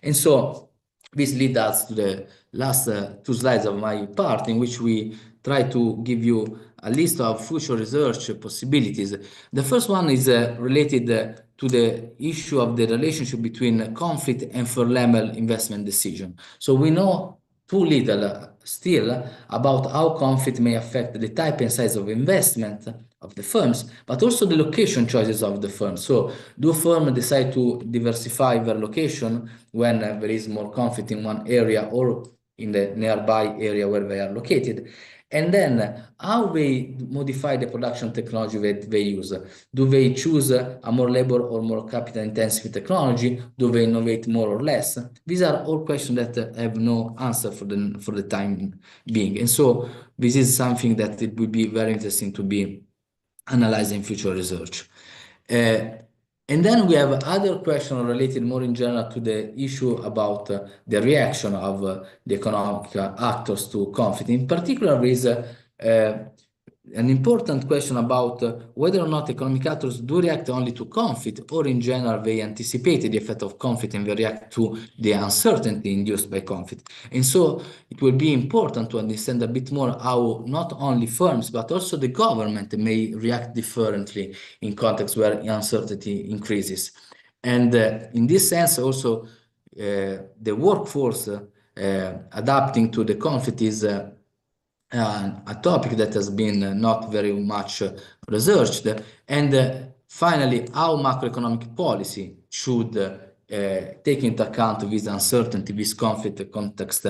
And so this leads us to the last two slides of my part, in which we try to give you a list of future research possibilities. The first one is related to the issue of the relationship between conflict and firm-level investment decision. So we know too little still about how conflict may affect the type and size of investment of the firms, but also the location choices of the firms. So do firms decide to diversify their location when there is more conflict in one area or in the nearby area where they are located? And then how they modify the production technology that they use. Do they choose a more labor or more capital intensive technology? Do they innovate more or less? These are all questions that have no answer for the time being. And so this is something that it would be very interesting to be analyzed in future research. And then we have other questions related more in general to the issue about the reaction of the economic actors to conflict. In particular, there is an important question about whether or not economic actors do react only to conflict, or in general they anticipate the effect of conflict and they react to the uncertainty induced by conflict. And so it will be important to understand a bit more how not only firms but also the government may react differently in contexts where uncertainty increases. And in this sense also the workforce adapting to the conflict is a topic that has been not very much researched. And finally, how macroeconomic policy should take into account this uncertainty, this conflict context,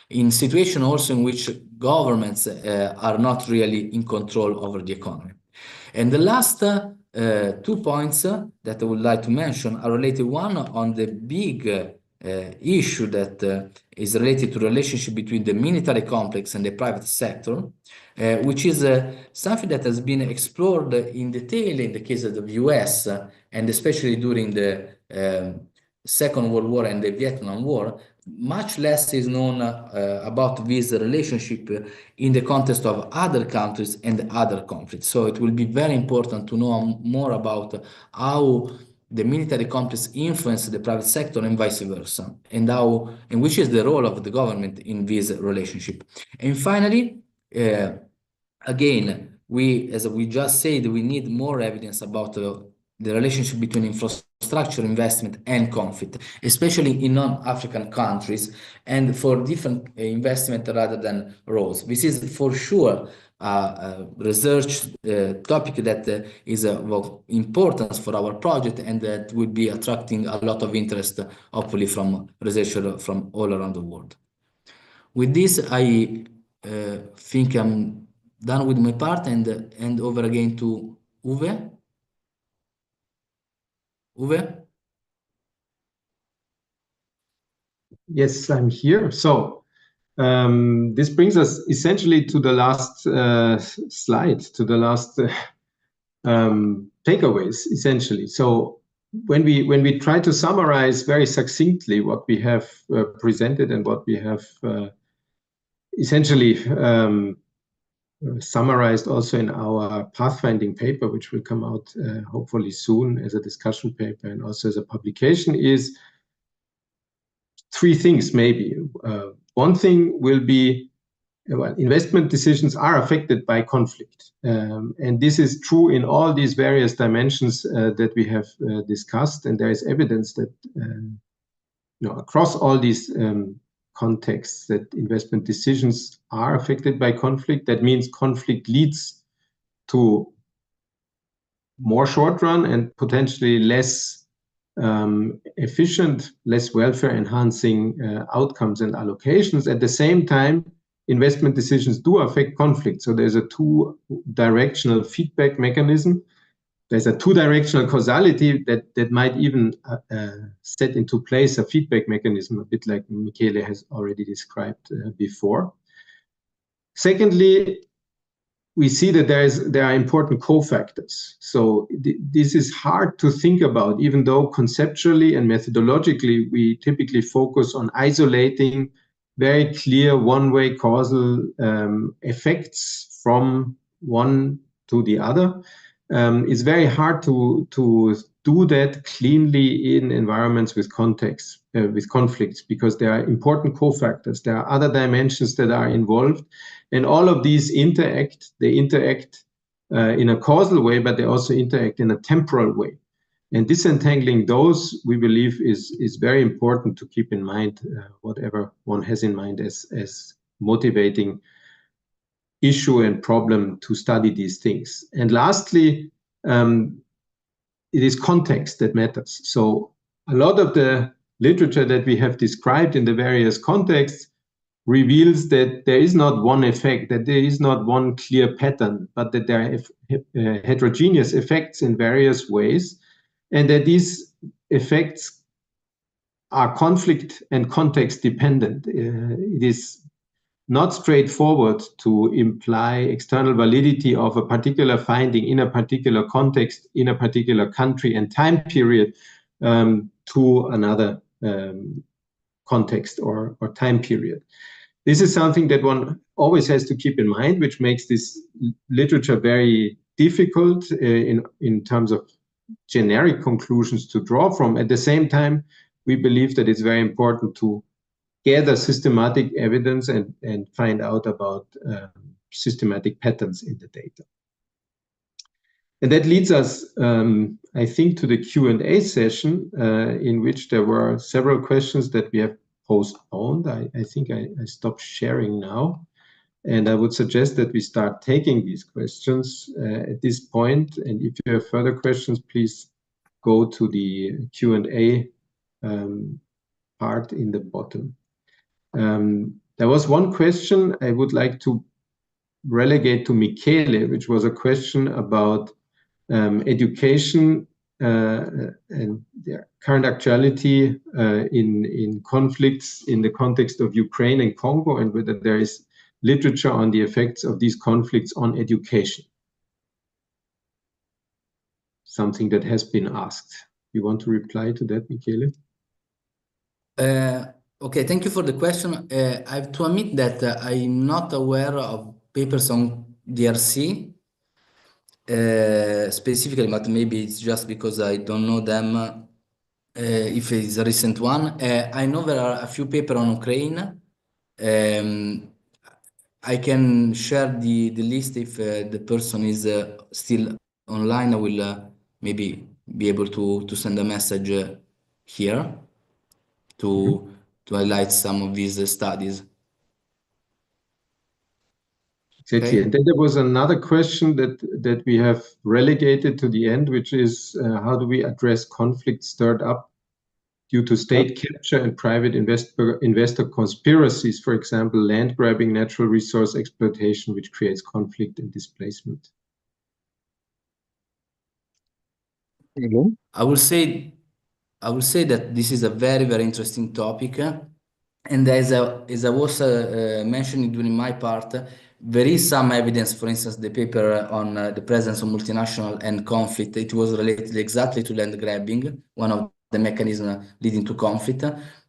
in situations also in which governments are not really in control over the economy. And the last 2 points that I would like to mention are related, one on the big issue that is related to the relationship between the military complex and the private sector, which is something that has been explored in detail in the case of the US, and especially during the Second World War and the Vietnam War. Much less is known about this relationship in the context of other countries and other conflicts. So it will be very important to know more about how the military complex influence the private sector and vice versa, and which is the role of the government in this relationship. And finally, again, as we just said, we need more evidence about the relationship between infrastructure investment and conflict, especially in non-African countries, and for different investment rather than roles. This is for sure a research topic that is of importance for our project, and that will be attracting a lot of interest, hopefully from researchers from all around the world. With this, I think I'm done with my part, and hand over again to Uwe. Uwe? Yes, I'm here. So this brings us essentially to the last slide, to the last takeaways, essentially. So when we try to summarize very succinctly what we have presented and what we have essentially summarized also in our pathfinding paper, which will come out hopefully soon as a discussion paper and also as a publication, is 3 things maybe. One thing will be, well, investment decisions are affected by conflict. And this is true in all these various dimensions that we have discussed. And there is evidence that across all these contexts that investment decisions are affected by conflict. That means conflict leads to more short run and potentially less efficient, less welfare enhancing outcomes and allocations. At the same time, investment decisions do affect conflict. So there's a 2-directional feedback mechanism. There's a 2-directional causality that might even set into place a feedback mechanism, a bit like Michele has already described before. Secondly, we see that there are important cofactors. So this is hard to think about, even though conceptually and methodologically we typically focus on isolating very clear one-way causal effects from one to the other. It's very hard to do that cleanly in environments with context, with conflicts, because there are important cofactors. There are other dimensions that are involved, and all of these interact. They interact in a causal way, but they also interact in a temporal way. And disentangling those, we believe, is very important to keep in mind, whatever one has in mind as motivating issue and problem to study these things. And lastly, it is context that matters. So a lot of the literature that we have described in the various contexts reveals that there is not one effect, that there is not one clear pattern, but that there are heterogeneous effects in various ways, and that these effects are conflict and context dependent. It is not straightforward to imply external validity of a particular finding in a particular context, in a particular country and time period to another context or time period. This is something that one always has to keep in mind, which makes this literature very difficult in terms of generic conclusions to draw from. At the same time, we believe that it's very important to gather systematic evidence and find out about systematic patterns in the data. And that leads us, I think, to the Q&A session, in which there were several questions that we have postponed. I think I stopped sharing now. And I would suggest that we start taking these questions at this point. And if you have further questions, please go to the Q&A part in the bottom. There was one question I would like to relegate to Michele, which was a question about education and the current actuality in conflicts in the context of Ukraine and Congo, and whether there is literature on the effects of these conflicts on education. Something that has been asked. You want to reply to that, Michele? Okay, thank you for the question. I have to admit that I'm not aware of papers on DRC specifically, but maybe it's just because I don't know them if it's a recent one. I know there are a few papers on Ukraine. I can share the list if the person is still online. I will maybe be able to send a message here to highlight some of these studies. Exactly. Okay. And then there was another question that we have relegated to the end, which is how do we address conflicts stirred up due to state capture and private investor conspiracies, for example, land grabbing, natural resource exploitation, which creates conflict and displacement? Hello? I will say that this is a very, very interesting topic. And as I was mentioning during my part, there is some evidence, for instance, the paper on the presence of multinational and conflict. It was related exactly to land grabbing, one of the mechanisms leading to conflict.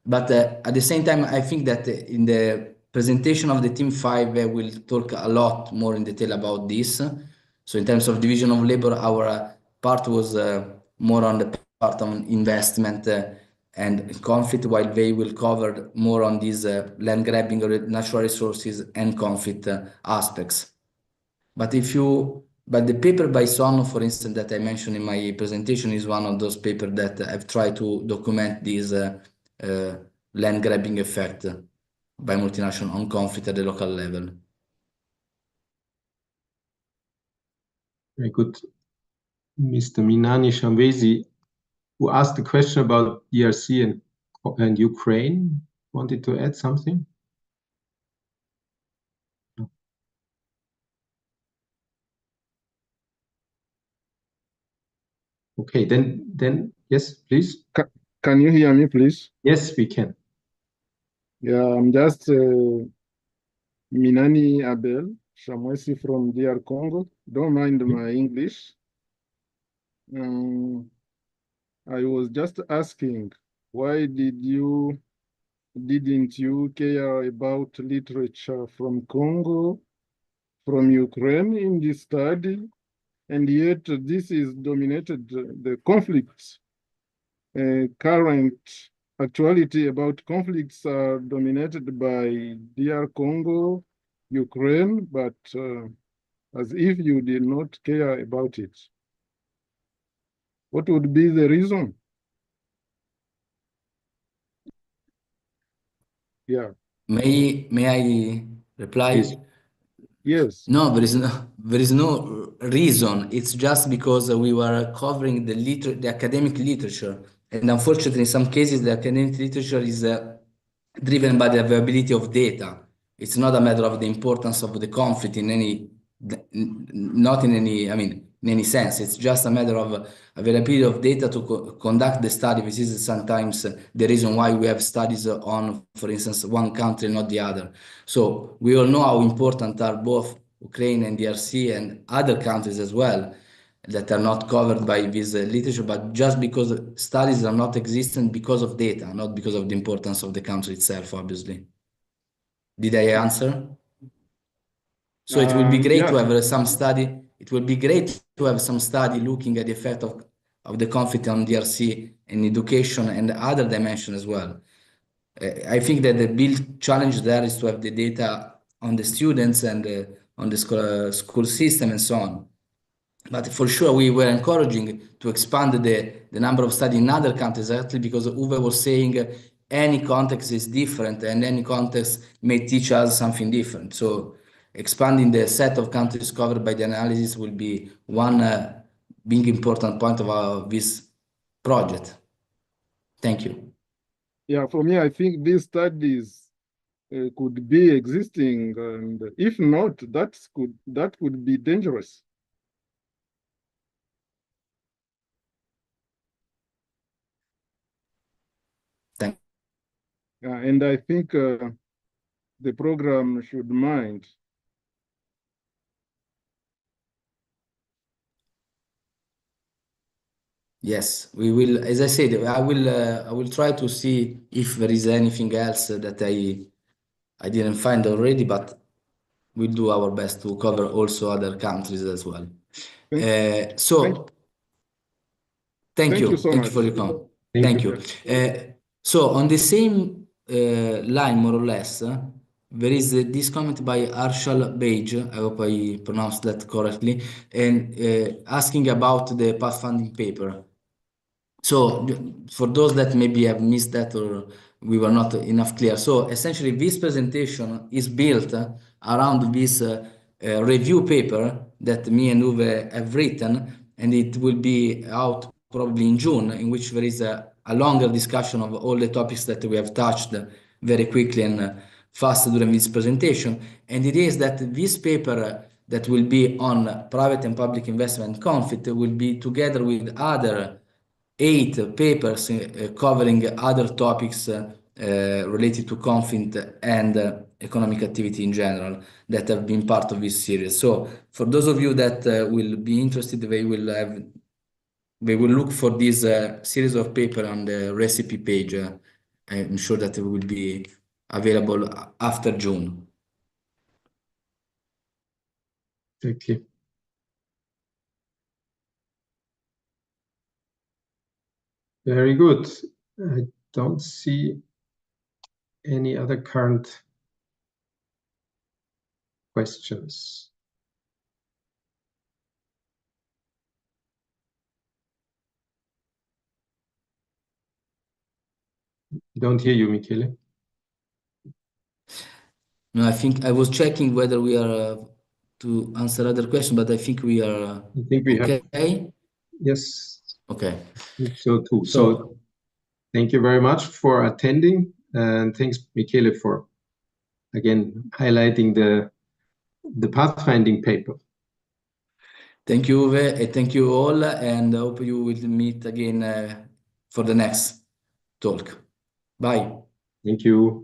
But at the same time, I think that in the presentation of the Team 5, we'll talk a lot more in detail about this. So in terms of division of labor, our part was more on the part of investment and conflict, while they will cover more on these land grabbing or natural resources and conflict aspects. But the paper by Son, for instance, that I mentioned in my presentation is one of those papers that I've tried to document this land grabbing effect by multinational on conflict at the local level. Very good. Mr. Minani Shambezi, who asked the question about DRC and Ukraine, wanted to add something? Okay, then yes, please. Can you hear me, please? Yes, we can. Yeah, I'm just Minani Abel Shamwesi from DR Congo. Don't mind my English. I was just asking, why didn't you care about literature from Congo, from Ukraine in this study? And yet this is dominated, the conflicts, current actuality about conflicts are dominated by DR Congo, Ukraine, but as if you did not care about it. What would be the reason? Yeah. May I reply? Please. Yes. No, there is no reason. It's just because we were covering the academic literature, and unfortunately, in some cases, the academic literature is driven by the availability of data. It's not a matter of the importance of the conflict in any, not in any, I mean, in any sense. It's just a matter of availability of data to conduct the study. This is sometimes the reason why we have studies on, for instance, one country, not the other. So we all know how important are both Ukraine and DRC and other countries as well that are not covered by this literature, but just because studies are not existent because of data, not because of the importance of the country itself, obviously. Did I answer? So it will be great Yeah. to have some study. It will be great to have some study looking at the effect of the conflict on DRC and education and other dimensions as well. I think that the big challenge there is to have the data on the students and on the school system and so on. But for sure, we were encouraging to expand the number of studies in other countries, exactly because Uwe was saying any context is different and any context may teach us something different. So expanding the set of countries covered by the analysis will be one big important point of this project. Thank you. Yeah, for me, I think these studies could be existing, and if not, that could be dangerous. Thank And I think the program should mind. Yes, we will. As I said, I will try to see if there is anything else that I didn't find already, but we'll do our best to cover also other countries as well. So thank you. so Thank you for much. your comment. Thank Thank you. you. So on the same line, more or less, there is this comment by Arshal Beige, I hope I pronounced that correctly, and asking about the pathfinding paper. So for those that maybe have missed that or we were not enough clear. So essentially this presentation is built around this review paper that me and Uwe have written, and it will be out probably in June, in which there is a longer discussion of all the topics that we have touched very quickly and fast during this presentation. And it is that this paper that will be on private and public investment conflict will be together with other 8 papers covering other topics related to conflict and economic activity in general that have been part of this series. So for those of you that will be interested, they will look for this series of paper on the recipe page. I'm sure that it will be available after June. Exactly. Very good. I don't see any other current questions. I don't hear you, Michele. No, I think I was checking whether we are to answer other questions, but I think we are I think we okay. have. Yes. Okay. I think so too. So thank you very much for attending, and thanks, Michele, for again highlighting the pathfinding paper. thank you, Uwe, and thank you all, and I hope you will meet again for the next talk. Bye. Thank you.